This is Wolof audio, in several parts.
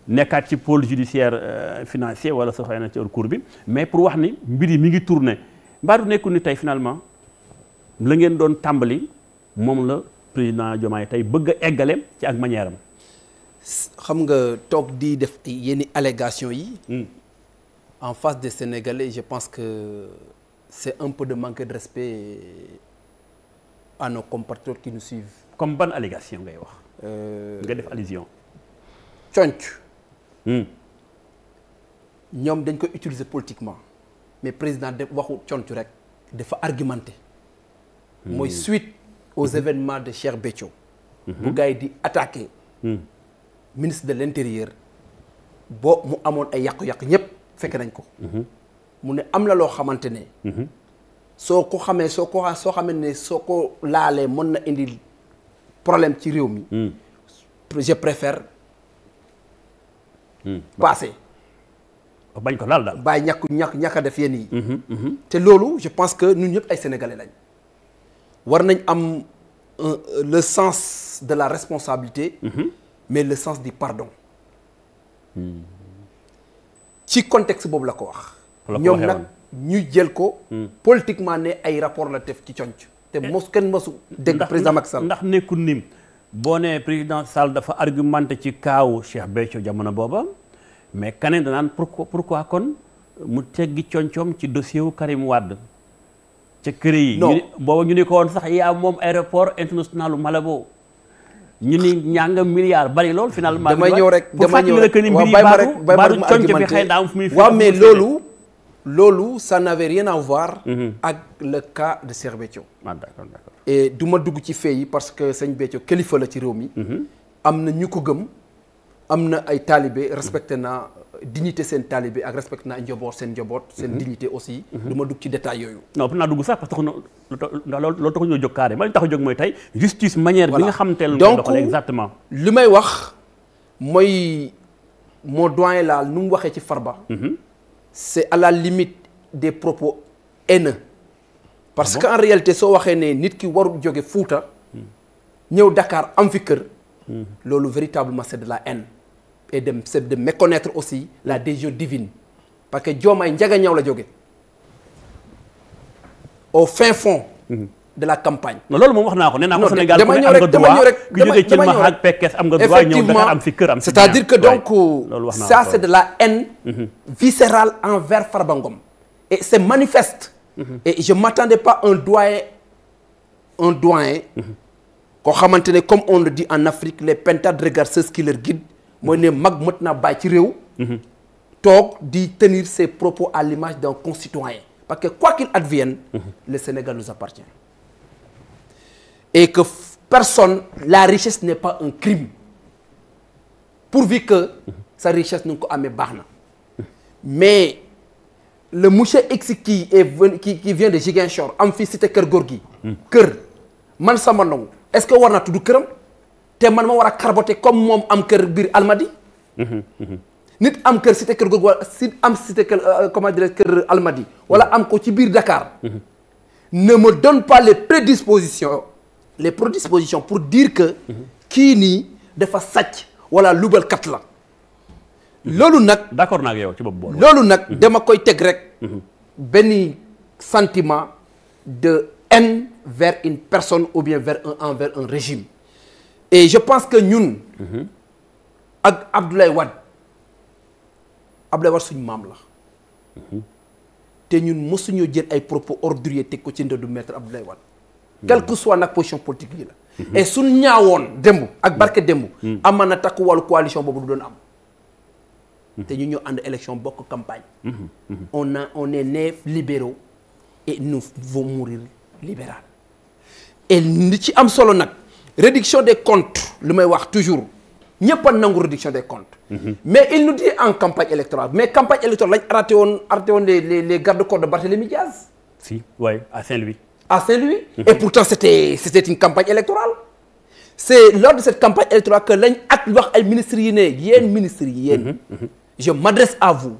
nekkaat ci pôle judiciaire financier wala sa xëy na ci cour bi mais pour wax ni mbir yi mi ngi tourné mbaa du nekkul ni tey finalement la ngeen doon tàmbali moom la président Diomaye tey bëgg a eggale ci ak manière am. xam nga toog di def yenn allégations yi. en face des Sénégalais je pense que c'est un peu de manque de respect à nos compatriotes qui nous suivent. comme ban allégation ngay wax. nga def allusion. conc ñoom dañ ko utiliser politiquement mais président de waxu conc rek dafa argumenté. mooy suite aux événements de Cheikh Béthio. bu gars yi di attaqué. ministre de l'intérieur boo mu amoon ay yàqu-yàqu ñëpp fekk nañ ko. mu ne am na loo xamante ne. soo ko xamee soo xamee ne soo ko laalee mën na indi problème ci réew mi. je préfère. passé. bañ ko laal daal. bàyyi ñàkk a def yenn yi. te loolu je pense que ñun ñëpp ay sénégalais lañ. war nañ am le sens de la responsabilité. mais le sens du pardon. ci contexte boobu la ko wax. ñoom nag ñu jël ko. politiquement ne ay rapport la def ci conc te kenn mosu dégg président Macky Sall. ndax nekkul ni boo nee président Sall dafa argumenté ci kaawu Cheikh Béthio jamono booba mais kaneen danaan pourquoi kon mu teggi concoom ci dossier wu Karim Wade ca kër yi. non booba ñu ne ko woon sax yaa moom aéroport international u Malabo. ñu ni ñaanga milliard bari lool finalement. damay ñëw rek waaw baaru conc bi xëy na am fu muy. waaw mais loolu ça n'avait rien à voir. ak le cas de Cheikh Béthio. D'accord. et du ma dugg ci fee yi parce que sëñ Béthio kilifa la ci réew mi. am na ñu ko gëm am na ay talibé respecté naa dignité seen talibé ak respecté naa njaboot seen dignité aussi. du ma dugg ci détail yooyu. non pour naa dugg sax parce que loolu taxu ñoo jóg carré ma li tax a jóg mooy tey justice manière bi nga xam te lu doxale exactement. li may wax mooy moo doyen laal nu mu waxee ci Farba. c'est à la limite des propos haineux. parce que en réalité soo waxee ne nit ki warul jóge Fuuta ñëw Dakar am fi kër. loolu véritablement c'est de la haine. et c'est de méconnaître aussi la décision divine parce que Diomaye Ndiaganiao la jóge au fin fond de la campagne. non loolu moom wax naa ko nee naa ko Sénégal ku ne am nga droit ku jógee ci ma ak Pekes am nga droit ñëw Dakar am fi kër am fi c'est-à-dire que donc ça c'est de la haine viscérale envers Farba Ngom et c'est manifeste. et je m'attendais pas un doyen koo xamante ne comme on le dit en Afrique les pentades regardent ceux qui leur guident mooy ne mag mët naa bàyyi ci réew toog di tenir ses propos à l'image d'un concitoyen parce que quoi qu'il advienne le Sénégal nous appartient et que personne la richesse n'est pas un crime pourvu que sa richesse nu nga ko amee baax na mais le monsieur X qui vient de Ziguinchor am fii cité Kër Gorgui kër man sama ndong est-ce que war naa tudd këram te man ma war a carboter comme moom am kër biir Almadi nit am kër cité Kër Gorgui wala cité kër comment dirais kër Almadi wala am ko ci biir Dakar ne me donne pas les prédispositions pour dire que kii nii dafa sàcc wala lubalkat la loolu nag d'accord naa ak yow ci boobu loolu nag dama koy teg rek benn sentiment de haine vers une personne ou bien envers un régime et je pense que ñun ak Abdoulaye Wade suñu maam la te ñun mosuñoo jël ay propos orduriers teg ko ci ndoddu maître Abdoulaye Wade quelle que soit nag position politique yi la et suñ ñaawoon démb ak barke démb ama na takku wàllu coalition boobu du doon am te ñu ñoo ànd élection bokk campagne on est nés libéraux et nous devons mourir libéral et li ci am solo nag réduction des comptes lu may wax toujours ñëpp a nangu réduction des comptes mais il nous dit en campagne électorale mais campagne électorale lañ arrêté woon les garde-corps de Barthélémy Diaz si oui à Saint-Louis et pourtant c'était une campagne électorale c'est lors de cette campagne électorale que lañ ak wax ay ministres yi ne yéen ministres yi yéen je m'adresse à vous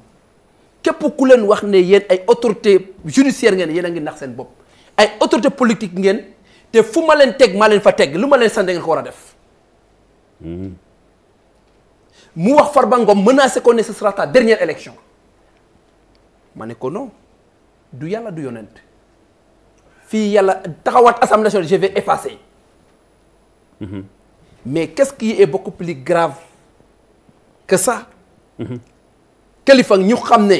képp ku leen wax ne yéen ay autorités judiciaires ngeen yéen a ngi nax seen bopp ay autorités politiques ngeen te fu ma leen teg maa leen fa teg lu ma leen sant ngeen ko war a def mu wax Farba Ngom menacé ko ne ce sera ta dernière élection ma ne ko non du yàlla du yonent fii yàlla taxawaat assemblée nationale je vais effacer mais qu'est-ce qui est beaucoup plus grave que ça kilifa ñu xam ne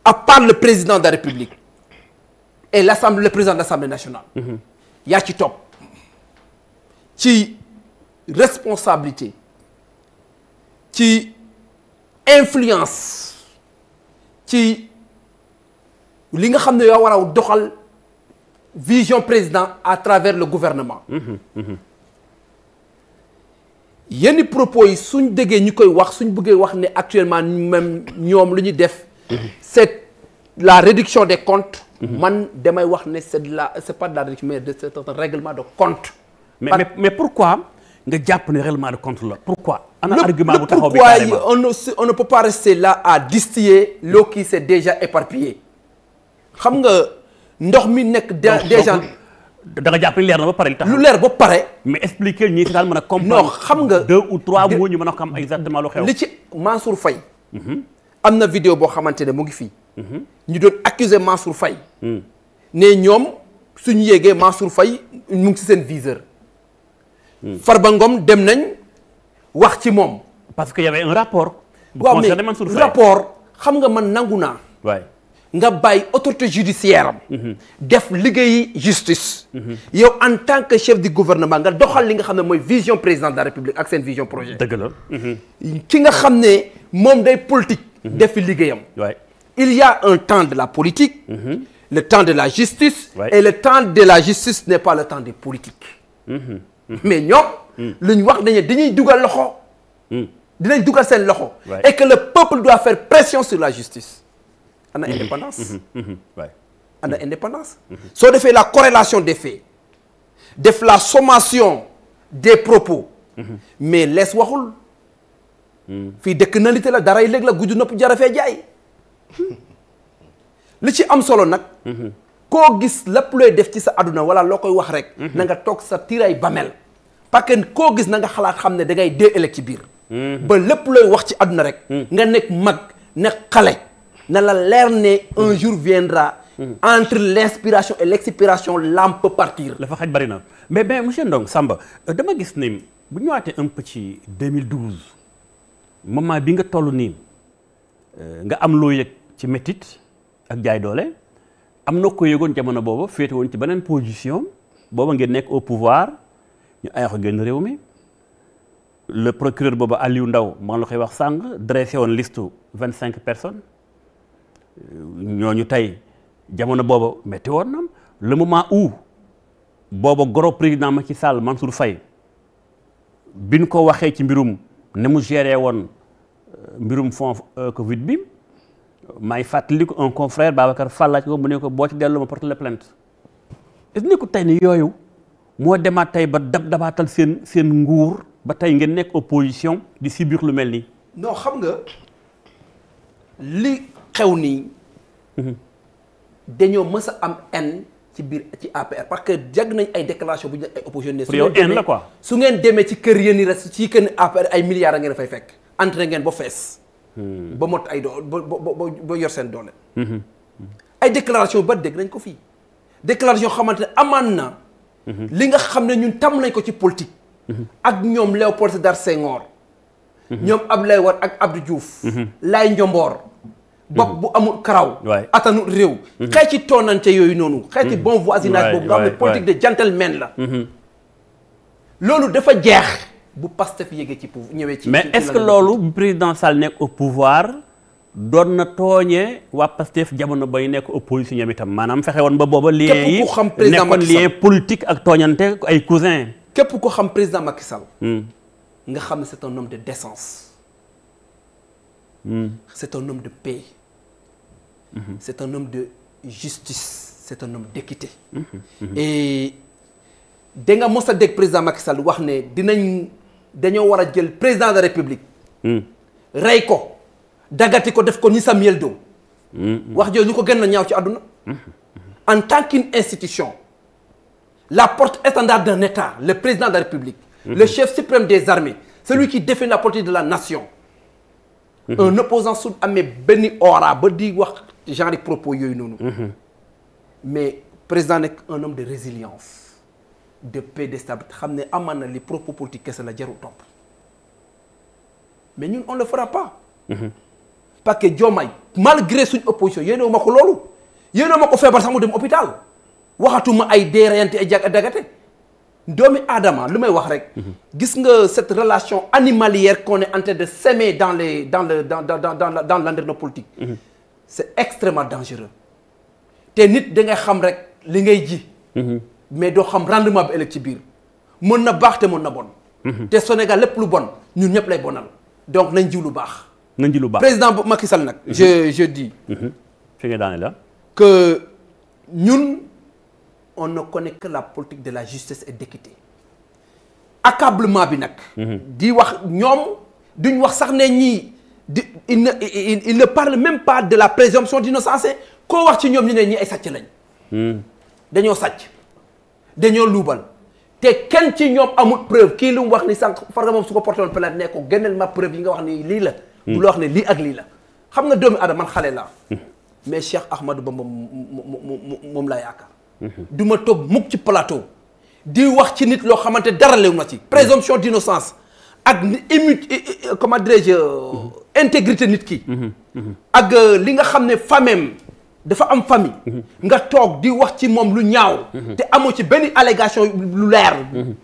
à part le président de la République et le président de l'Assemblée nationale yaa ci topp ci responsabilité ci influence ci li nga xam ne yoo war a doxal vision président à travers le gouvernement yenn propos yi suñ déggee ñu koy wax suñ bëggee wax ne actuellement même ñoom lu ñuy def c'est la réduction des comptes man damay wax ne c'est pas de la réduction mais c'est un règlement de compte mais pourquoi nga jàpp ne règlement de compte la pourquoi ana argument bu taxaw bi pourquoi on ne peut pas rester là à distiller l'eau qui s'est déjà éparpillée xam nga ndox mi nekk déjà da nga jàpp ne leer na ba pare li tax lu leer ba pare mais expliquer ñi si daal mën a comprendre non xam nga 2 ou 3 mots ñu mën a xam exactement lu xew li ci Mansour Faye am na vidéo boo xamante ne mu ngi fii ñu doon accuser Mansour Faye ne ñoom suñu yéegee Mansour Faye mu ngi ci seen viseur Farba Ngom dem nañ wax ci moom parce que y avait un rapport waaw mais rapport xam nga man nangu naa waay nga bàyyi autorité judiciaire am def liggéeyi justice yow en tant que chef du gouvernement nga doxal li nga xam ne mooy vision président de la République ak seen vision projet dëgg la ki nga xam ne moom day politique def fi liggéeyam il y a un temps de la politique le temps de la justice et le temps de la justice n'est pas le temps des politiques mais ñoom lu ñu wax dañuy dugal loxo dinañ dugal seen loxo et que le peuple doit faire pression sur la justice ana indépendance ana indépendance soo defee la corrélation des faits def la sommation des propos mais lees waxul fii dëkk na lite la daray léeg la gudd nopp jarafee jaay li ci am solo nag koo gis lépp looy def ci sa àdduna wala loo koy wax rek na nga toog sa tiiraay bamel parce que koo gis na nga xalaat xam ne da ngay dee ëllëg ci biir ba lépp looy wax ci àdduna rek nga nekk mag nekk xale na la leer ne un jour viendra entre l'inspiration et l'expiration l'âme peut partir la fa xaj bari na mais monsieur Ndong Samba dama gis ni bu ñëwaatee un peu ci 2012 moment bi nga toll nii nga am loo yëg ci métit ak jaay doole am na ko yëgoon jamono boobu féete woon ci beneen position booba ngeen nekk au pouvoir ñu ay ko génn réew mi le procureur boobu Aliou Ndao maa la koy wax sàng dressé woon liste 25 personnes ñooñu tey jamono booba métti woon na le moment où booba goro président Macky Sall Mansour Faye bi ñu ko waxee ci mbirum ne mu géré woon mbirum fond Covid bi may fàttali ko un confrère Babacar Fall laaj ko mu ne ko boo ci dellu ma porte la plainte est-ce que ko tey ni yooyu moo demaat tey ba dabaatal seen nguur ba tey ngeen nekk opposition di subir lu mel nii. non xam nga li xew nii dañoo mës a am haine ci biir ci APR parce que jag nañ ay déclaration bu ñu ay opposition ne pour yow haine la quoi su ngeen demee ci kër yéen i res ci kër APR ay milliards a ngeen fay fekk entré ngeen ba fees ba mot ay doole ba yor seen doole ay déclaration ba dégg nañ ko fii déclaration xamante ne amaan na li nga xam ne ñun tam nañ ko ci politique ak ñoom Léopold Sédar Senghor ñoom Abdoulaye Wade ak Abdou Diouf Laye Ndiomboor bopp bu amul karaw atanul réew xëy ci toonante yooyu noonu xëy ci bon voisinage boobu nga xam ne politique de gentleman la loolu dafa jeex bu Pastef yéegee ci pouvoir ñëwee ci mais est-ce que loolu bu président Sall nekk au pouvoir doon na tooñee waa Pastef jamono bay nekk opposition ñoom itam maanaam fexe woon ba booba lien yi nekkoon lien politique ak tooñante ay cousin képp ko xam président Macky Sall nga xam ne c'est un homme de décence c'est un homme de paix c'est un homme de justice c'est un homme d'équité et da nga mos a dégg président Macky Sall wax ne dañoo war a jël président de la République rey ko daggati ko def ko ni Samuel Doe wax jooju ñu ko gën a ñaaw ci àdduna en tant qu'une institution la porte-étendard d'un État le président de la République le chef suprême des armées celui qui défend la politique de la nation. Un opposant su amee benn aura ba di wax genre propos yooyu noonu. mais président nekk un homme de résilience de paix, de stabilité xam ne amaan na li propos politique kese la jarul topp mais ñun on le fera pas. parce que Diomaye malgré suñ opposition yéenoo ma ko loolu yéenoo ma ko feebar sax mu dem hôpital waxatuma ay déerayante ay dagate doomi aadama lu may wax rek. gis nga cette relation animalière qu'on est en train de s'aimer dans l'environnement politique. c'est extrêmement dangereux. te nit da ngay xam rek li ngay ji. mais doo xam rendement bi ëllëg ci biir. mën na baax te mën na bon. te Sénégal lépp lu bon ñun ñëpp lay bonal. donc nañ jiw lu baax. nañ ji lu baax président Macky Sall nag. je dis. fi nga daane la. que ñun. on ne connaît que la politique de la justice et d'équité accablement bi nag. di wax ñoom duñ wax sax ne ñii il ne parle même pas de la présomption d'innocence koo wax ci ñoom ñu ne ñii ay sàcc lañ. dañoo sàcc dañoo luubal te kenn ci ñoom amul preuve kii lu mu wax ni sànq far nga moom su ko porté woon plainte ne ko génneel ma preuve yi nga wax ni lii la. du la wax ne lii ak lii la xam nga doomi aadama man xale laa. mais Cheikh Ahmadou Bamba moom laa yaakaar. du ma toog mukk ci plateau di wax ci nit loo xamante dara lew na ci présomption d'innocence ak comment dirais-je intégrité nit ki ak li nga xam ne famem dafa am famille nga toog di wax ci moom lu ñaaw te amoo ci benn allégation lu leer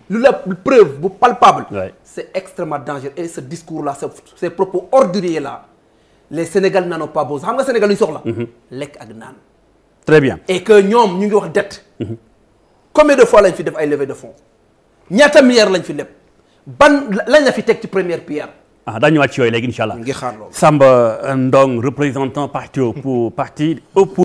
lu la preuve bu palpable c'est extrêmement dangereux et ce discours là ces propos orduriers là les Sénégalais n'en ont pas besoin xam nga Sénégal lu ñu soxla lekk ak naan. Très bien. Et que ñoom ñu ngi wax dette. Combien de fois lañ fi def ay levée de fonds ñaata milliards lañ fi leb ban lañ la fi teg ci première pierre. daañu ñëwaat ci yooyu léegi incha allah. ngi xaar loolu. Samba Ndong représentant parti